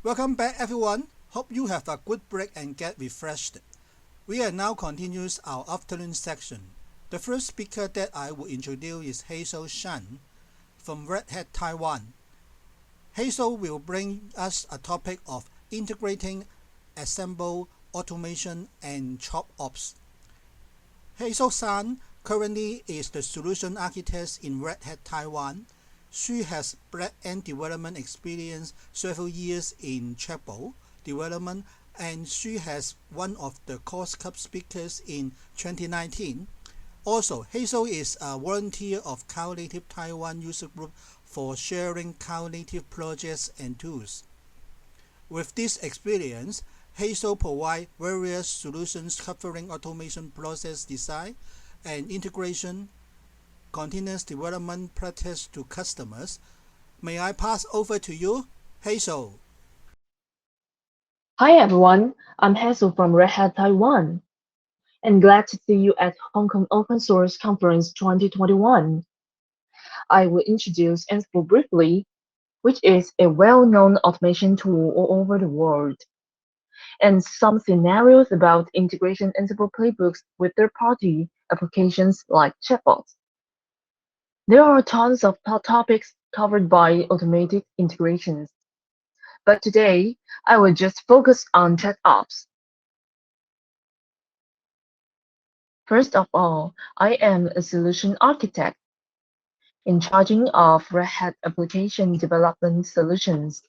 Welcome back everyone. Hope you have a good break and get refreshed. We are now continues our afternoon section. The first speaker that I will introduce is Hazel Shen from Red Hat Taiwan. Hazel will bring us a topic of integrating Ansible, automation, and ChatOps. Hazel Shen currently is the solution architect in Red Hat Taiwan. She has backend development experience several years in Chatbot development, and she has one of the COSCUP speakers in 2019. Also, Hazel is a volunteer of Cloud-Native Taiwan User Group for sharing cloud-native projects and tools. With this experience, Hazel provides various solutions covering automation process design and integration, continuous development practice to customers. May I pass over to you, Hazel? Hi everyone, I'm Hazel from Red Hat Taiwan, and glad to see you at Hong Kong Open Source Conference 2021. I will introduce Ansible briefly, which is a well-known automation tool all over the world, and some scenarios about integration Ansible playbooks with third-party applications like Chatbots. There are tons of topics covered by automated integrations, but today I will just focus on ChatOps. First of all, I am a solution architect in charge of Red Hat application development solutions,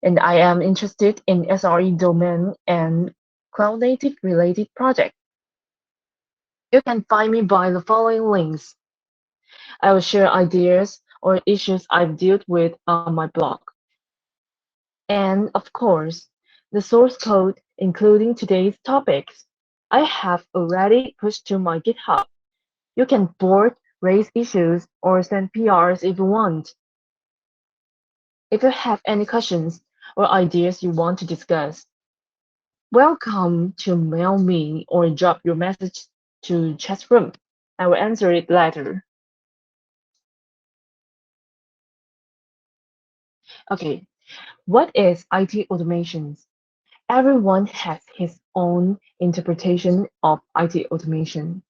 and I am interested in SRE domain and cloud-native related projects. You can find me by the following links. I will share ideas or issues I've dealt with on my blog. And of course, the source code, including today's topics, I have already pushed to my GitHub. You can board, raise issues, or send PRs if you want. If you have any questions or ideas you want to discuss, welcome to mail me or drop your message to chat room. I will answer it later. Okay, what is IT automations? Everyone has his own interpretation of IT automation.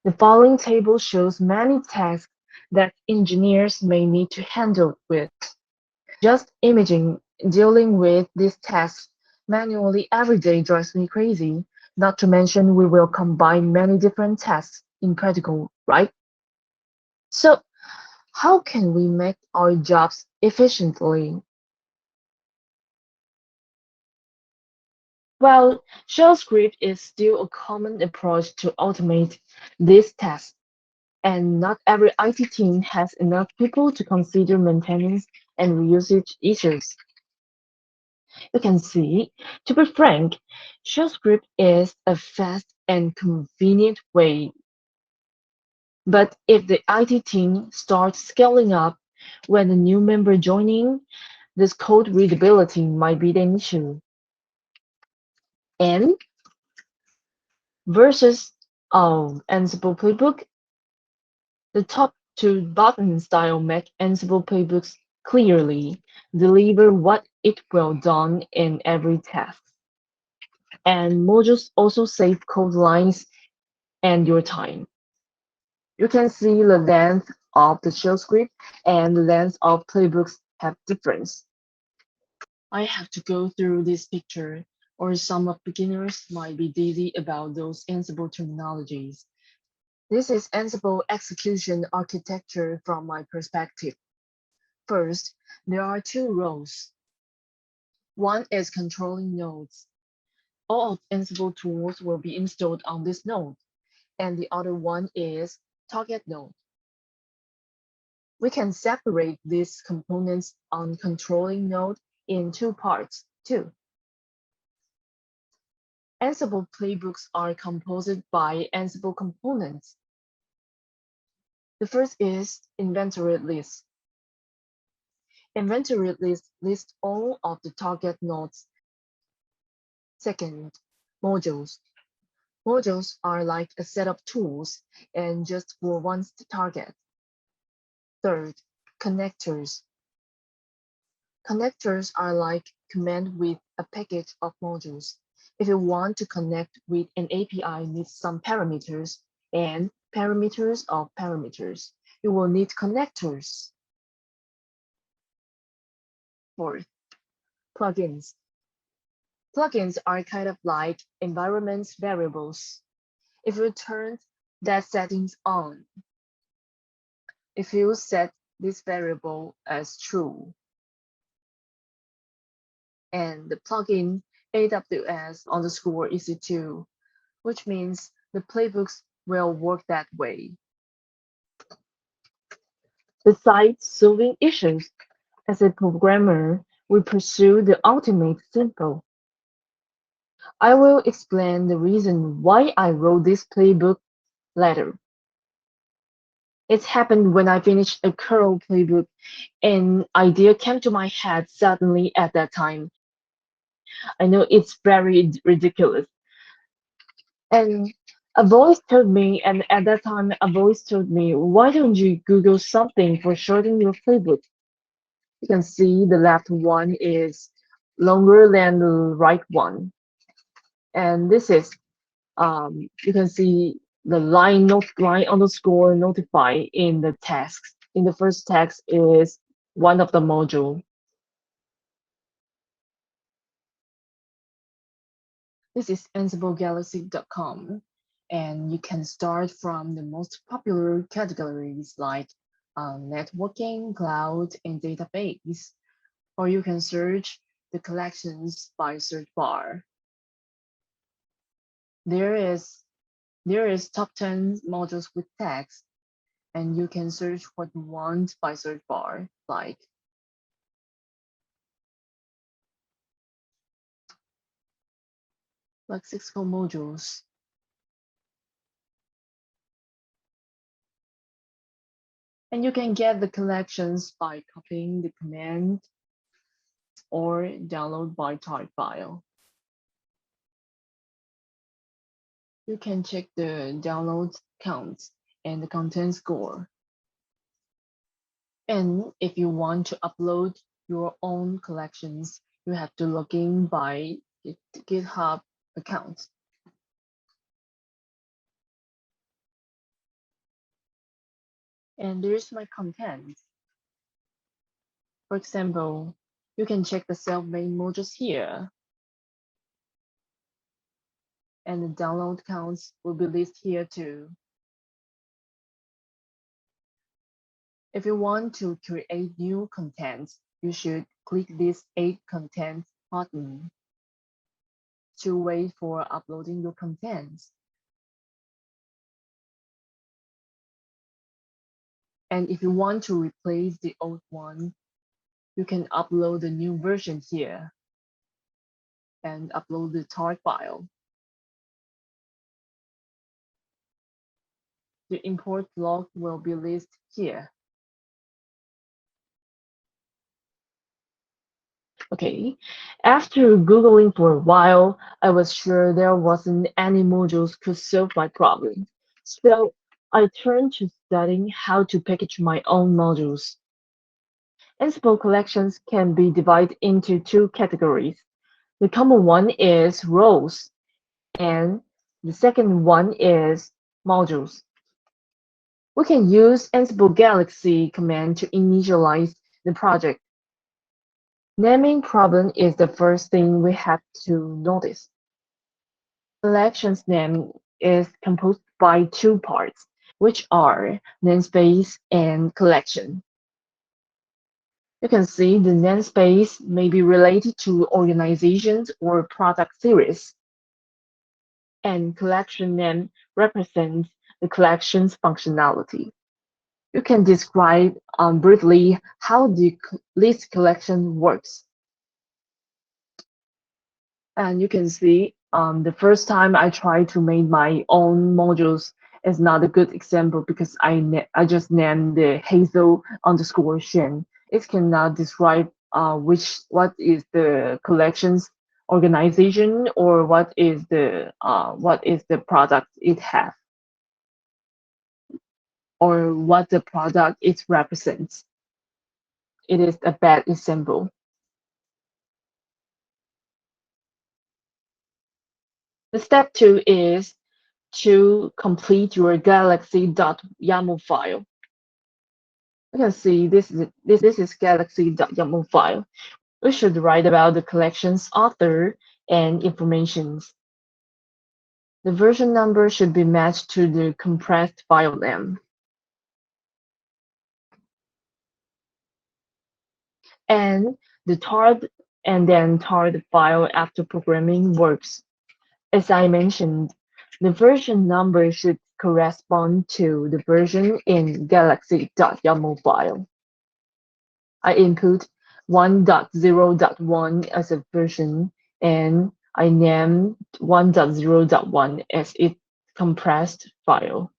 The following table shows many tasks that engineers may need to handle with. Just imaging dealing with these tasks manually every day drives me crazy, not to mention we will combine many different tasks in practical, right? So how can we make our jobs efficiently? Well, shell script is still a common approach to automate these tasks, and not every IT team has enough people to consider maintenance and reusage issues. You can see, to be frank, shell script is a fast and convenient way. But if the IT team starts scaling up when a new member joining, this code readability might be an issue. And versus Ansible Playbook, the top to bottom style make Ansible Playbooks clearly deliver what it will done in every task. And modules also save code lines and your time. You can see the length of the shell script and the length of playbooks have difference. I have to go through this picture, or some of beginners might be dizzy about those Ansible terminologies. This is Ansible execution architecture from my perspective. First, there are two roles. One is controlling nodes. All of Ansible tools will be installed on this node, and the other one is target node. We can separate these components on controlling node in two parts too. Ansible playbooks are composed by Ansible components. The first is inventory list. Inventory list lists all of the target nodes. Second, modules. Modules are like a set of tools and just for one target. Third, connectors. Connectors are like command with a package of modules. If you want to connect with an API needs some parameters and parameters of parameters. You will need connectors. Fourth, plugins. Plugins are kind of like environment variables. If you turn that settings on, if you set this variable as true, and the plugin AWS_EC2, which means the playbooks will work that way. Besides solving issues, as a programmer, we pursue the ultimate simple. I will explain the reason why I wrote this playbook later. It happened when I finished a curl playbook. An idea came to my head suddenly at that time. I know it's very ridiculous. And at that time, a voice told me, why don't you Google something for shortening your playbook? You can see the left one is longer than the right one. And this is, you can see the line underscore notify in the text. In the first text is one of the module. This is AnsibleGalaxy.com, and you can start from the most popular categories like networking, cloud, and database, or you can search the collections by search bar. There is top 10 modules with text, and you can search what you want by search bar, like lexical modules. And you can get the collections by copying the command or download by type file. You can check the download counts and the content score. And if you want to upload your own collections, you have to log in by GitHub account. And there's my content. For example, you can check the self-made modules here. And the download counts will be listed here too. If you want to create new content, you should click this Add Content button to wait for uploading your contents. And if you want to replace the old one, you can upload the new version here and upload the tar file. The import log will be listed here. Okay, after Googling for a while, I was sure there wasn't any modules could solve my problem. So I turned to studying how to package my own modules. Ansible collections can be divided into two categories. The common one is rows, and the second one is modules. We can use Ansible Galaxy command to initialize the project. Naming problem is the first thing we have to notice. Collections name is composed by two parts, which are namespace and collection. You can see the namespace may be related to organizations or product series, and collection name represents the collection's functionality. You can describe briefly how the list collection works. And you can see the first time I tried to make my own modules is not a good example because I just named the Hazel_Shen. It cannot describe what is the collections organization or what is the product it has or what the product it represents. It is a bad example. The step 2 is to complete your galaxy.yaml file. You can see this is galaxy.yaml file. We should write about the collection's author and informations. The version number should be matched to the compressed file name. And the tarred and then tarred file after programming works. As I mentioned, the version number should correspond to the version in galaxy.yaml file. I input 1.0.1 as a version and I named 1.0.1 as its compressed file.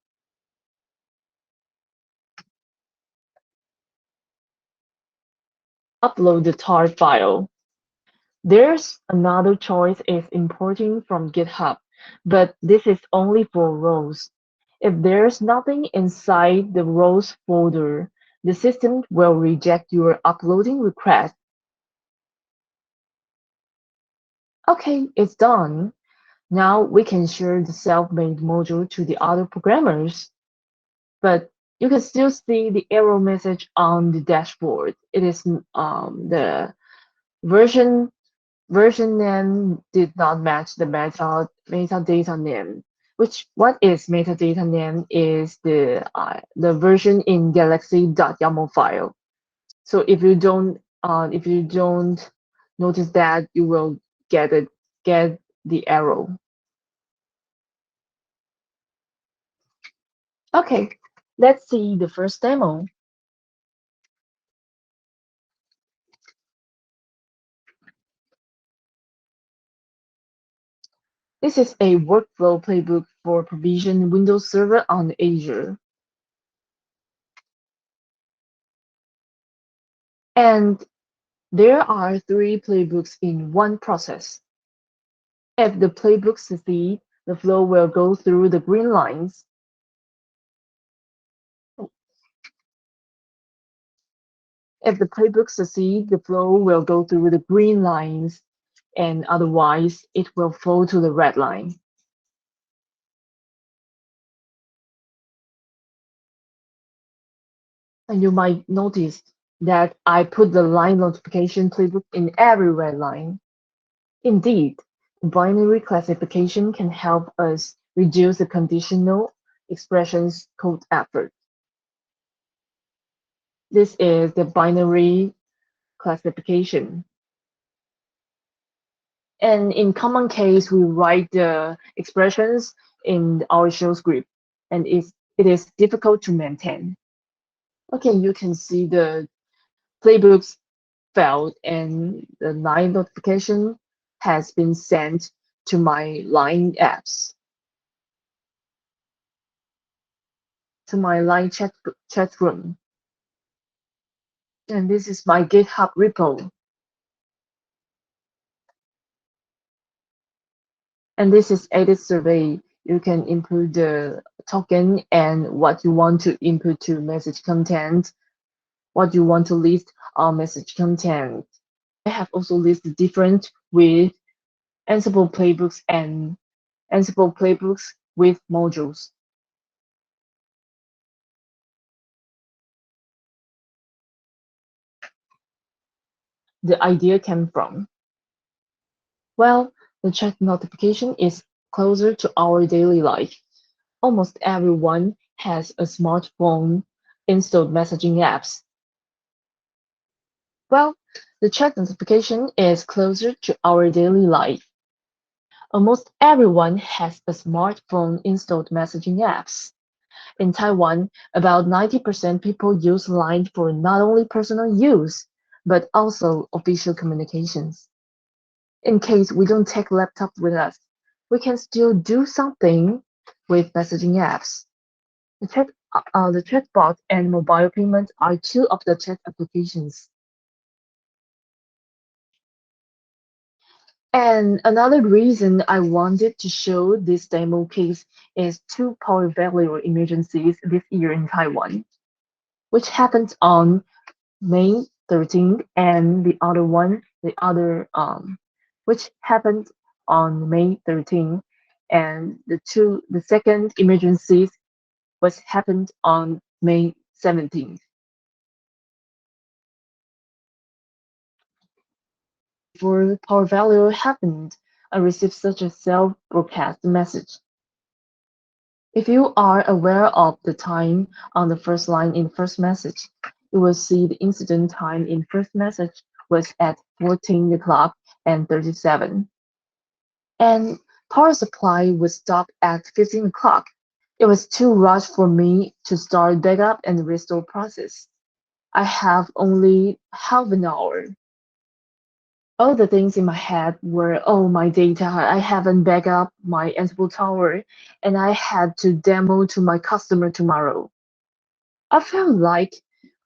Upload the tar file. There's another choice is importing from GitHub, but this is only for rows. If there's nothing inside the rows folder, the system will reject your uploading request. Okay, it's done. Now we can share the self-made module to the other programmers. But you can still see the error message on the dashboard. It is the version name did not match the metadata name. What is metadata name is the version in galaxy.yaml file. So if you don't notice that, you will get the error. Okay, let's see the first demo. This is a workflow playbook for provision Windows Server on Azure. And there are 3 playbooks in one process. If the playbook succeeds, the flow will go through the green lines. If the playbook succeeds, the flow will go through the green lines, and otherwise it will fall to the red line. And you might notice that I put the line notification playbook in every red line. Indeed, binary classification can help us reduce the conditional expressions code effort. This is the binary classification. And in common case, we write the expressions in our shell script, and it is difficult to maintain. Okay, you can see the playbooks failed and the line notification has been sent to my line apps, to my line chat room. And this is my GitHub repo. And this is edit survey. You can input the token and what you want to input to message content, what you want to list on message content. I have also listed different with Ansible playbooks and Ansible playbooks with modules. The idea came from? Well, the chat notification is closer to our daily life. Almost everyone has a smartphone installed messaging apps. Well, the chat notification is closer to our daily life. Almost everyone has a smartphone installed messaging apps. In Taiwan, about 90% people use Line for not only personal use, but also official communications. In case we don't take laptop with us, we can still do something with messaging apps. The chatbot and mobile payment are 2 of the chat applications. And another reason I wanted to show this demo case is 2 power failure emergencies this year in Taiwan, which happened on May 13th, and which happened on May 13th, and the second emergency was happened on May 17th. Before the power failure happened, I received such a self-broadcast message. If you are aware of the time on the first line in first message, you will see the incident time in first message was at 14 o'clock and 37. And power supply was stopped at 15 o'clock. It was too rushed for me to start backup and restore process. I have only half an hour. All the things in my head were, oh, my data, I haven't backed up my Ansible tower, and I had to demo to my customer tomorrow. I felt like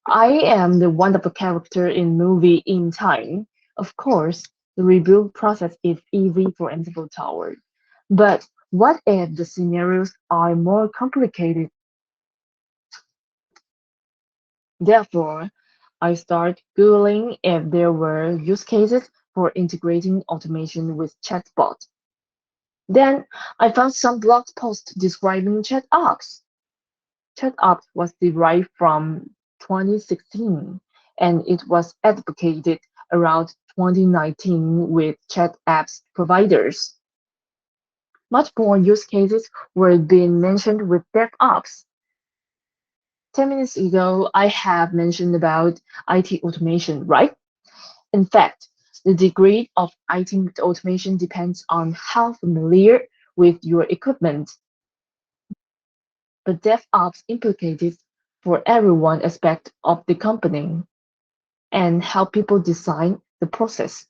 I am the wonderful character in movie in time. Of course, the rebuild process is easy for Ansible tower. But what if the scenarios are more complicated? Therefore, I started Googling if there were use cases for integrating automation with Chatbot. Then I found some blog posts describing ChatOps. ChatOps was derived from 2016 and it was advocated around 2019 with chat apps providers. Much more use cases were being mentioned with DevOps. 10 minutes ago, I have mentioned about IT automation, right? In fact, the degree of IT automation depends on how familiar with your equipment. But DevOps implicated for every one aspect of the company and how people design the process.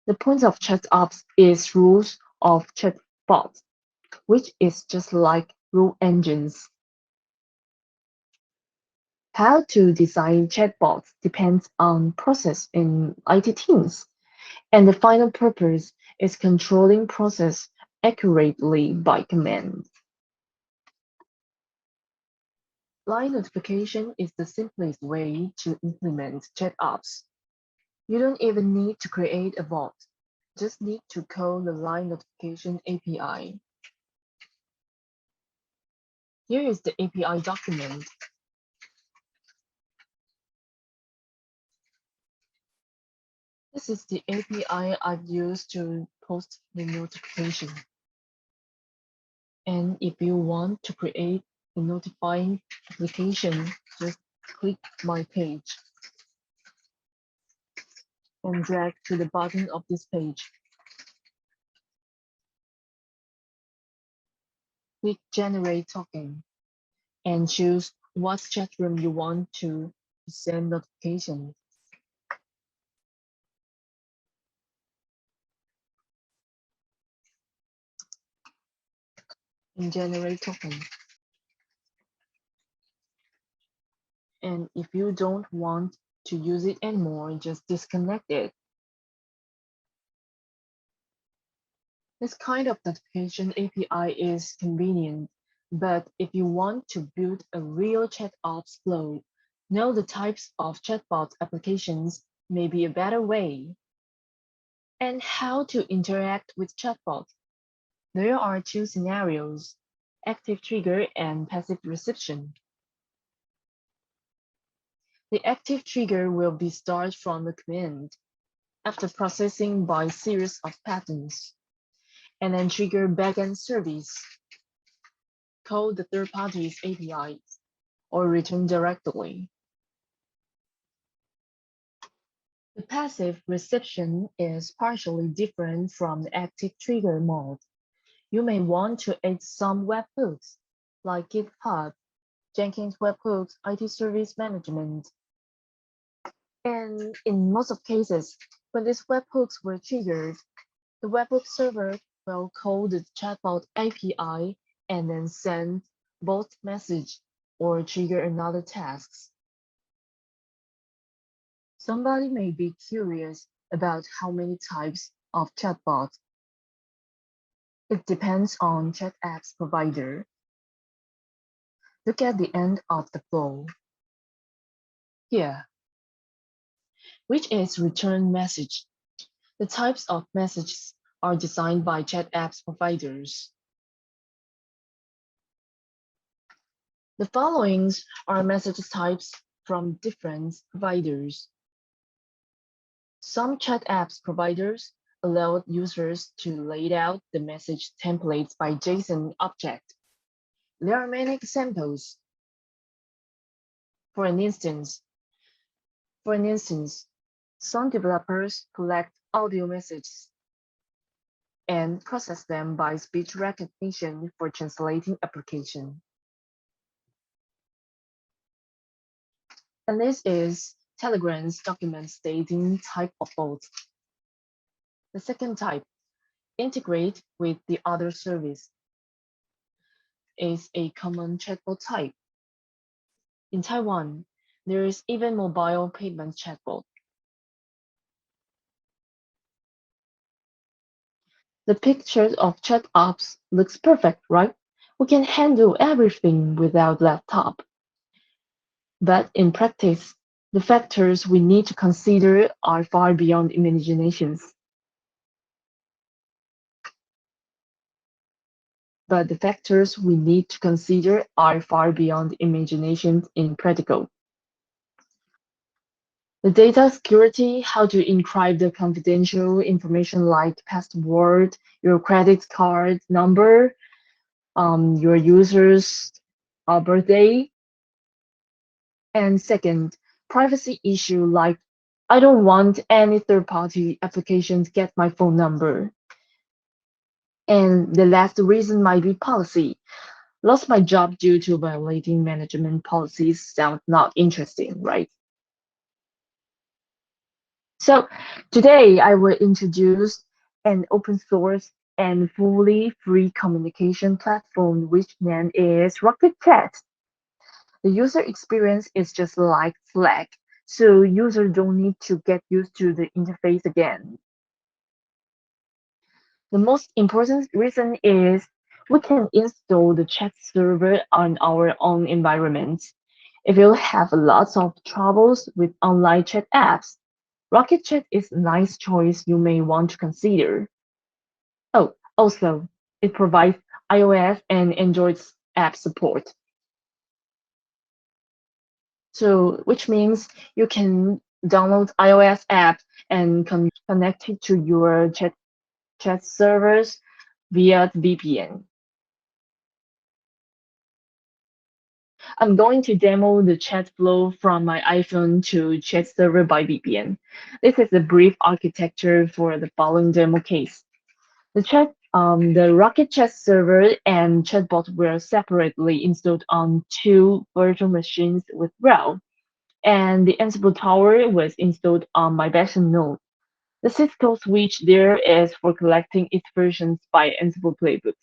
The point of ChatOps is rules of chatbots, which is just like rule engines. How to design chatbots depends on process in IT teams, and the final purpose is controlling process accurately by command. Line notification is the simplest way to implement ChatOps. You don't even need to create a bot, just need to call the line notification API. Here is the API document. This is the API I've used to post the notification. And if you want to create a notifying application, just click my page and drag to the bottom of this page. Click Generate Token and choose what chat room you want to send notifications. And generate token. And if you don't want to use it anymore, just disconnect it. This kind of notification API is convenient, but if you want to build a real ChatOps flow, know the types of chatbot applications may be a better way. And how to interact with chatbot. There are two scenarios, active trigger and passive reception. The active trigger will be started from a command after processing by series of patterns, and then trigger backend service, call the third party's APIs, or return directly. The passive reception is partially different from the active trigger mode. You may want to add some webhooks, like GitHub, Jenkins webhooks, IT service management. And in most of cases, when these webhooks were triggered, the webhook server will call the chatbot API and then send both message or trigger another task. Somebody may be curious about how many types of chatbot. It depends on chat apps provider. Look at the end of the flow. Here, which is return message. The types of messages are designed by chat apps providers. The following are message types from different providers. Some chat apps providers allow users to lay out the message templates by JSON object. There are many examples. For an instance, some developers collect audio messages and process them by speech recognition for translating application. And this is Telegram's document staging type of both. The second type, integrate with the other service, is a common chatbot type. In Taiwan, there is even mobile payment chatbot. The picture of ChatOps looks perfect, right? We can handle everything without laptop. But in practice, the factors we need to consider are far beyond imaginations. But the factors we need to consider are far beyond imagination in practical. The data security, how to encrypt the confidential information like password, your credit card number, your user's birthday. And second, privacy issue like I don't want any third-party application to get my phone number. And the last reason might be policy. Lost my job due to violating management policies sounds not interesting, right? So today I will introduce an open source and fully free communication platform which name is Rocket Chat. The user experience is just like Slack, so users don't need to get used to the interface again. The most important reason is we can install the chat server on our own environment. If you have lots of troubles with online chat apps, Rocket Chat is a nice choice you may want to consider. Oh, also, it provides iOS and Android app support. So, which means you can download iOS app and connect it to your chat servers via VPN. I'm going to demo the chat flow from my iPhone to chat server by VPN. This is a brief architecture for the following demo case. The Rocket Chat server and chatbot were separately installed on two virtual machines with RHEL, and the Ansible tower was installed on my backend node. The Cisco switch there is for collecting its versions by Ansible Playbook.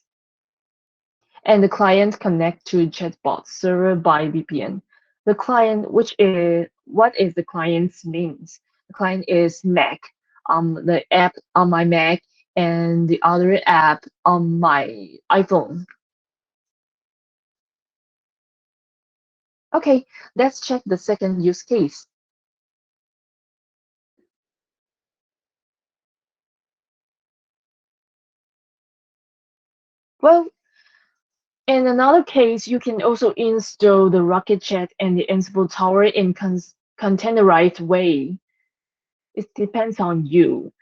And the client connect to chatbot server by VPN. The client, which is what is the client's means? The client is Mac, the app on my Mac, and the other app on my iPhone. Okay, let's check the second use case. Well, in another case, you can also install the Rocket Chat and the Ansible Tower in containerized way. It depends on you.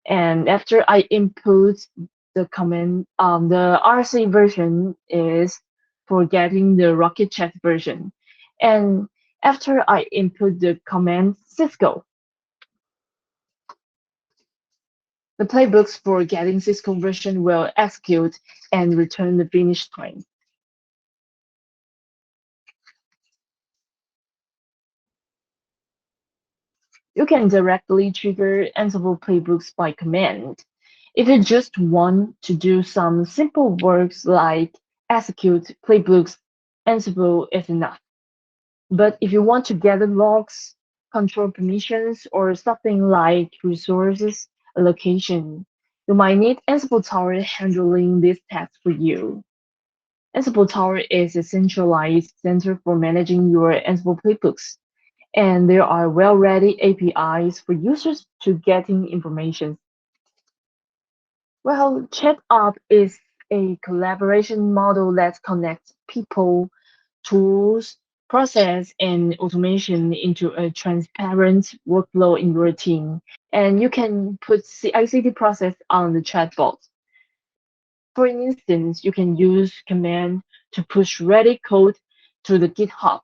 And after I input the command, the RC version is for getting the Rocket Chat version. And after I input the command Cisco, the playbooks for getting Cisco version will execute and return the finish time. You can directly trigger Ansible playbooks by command. If you just want to do some simple works like execute playbooks, Ansible is enough. But if you want to gather logs, control permissions, or something like resources allocation, you might need Ansible Tower handling these tasks for you. Ansible Tower is a centralized center for managing your Ansible playbooks, and there are well-ready APIs for users to getting information. Well, ChatOps is a collaboration model that connects people, tools, process, and automation into a transparent workflow in your team. And you can put CI/CD process on the chatbot. For instance, you can use command to push ready code to the GitHub.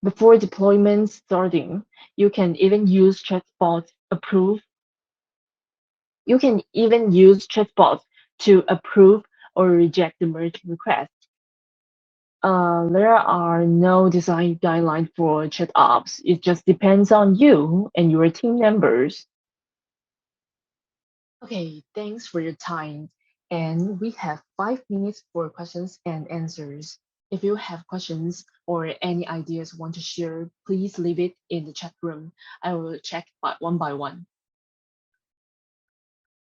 Before deployment starting, you can even use chatbot approve. You can even use chatbot to approve or reject the merge request. There are no design guidelines for ChatOps. It just depends on you and your team members. Okay, thanks for your time. And we have 5 minutes for questions and answers. If you have questions or any ideas want to share, please leave it in the chat room. I will check one by one.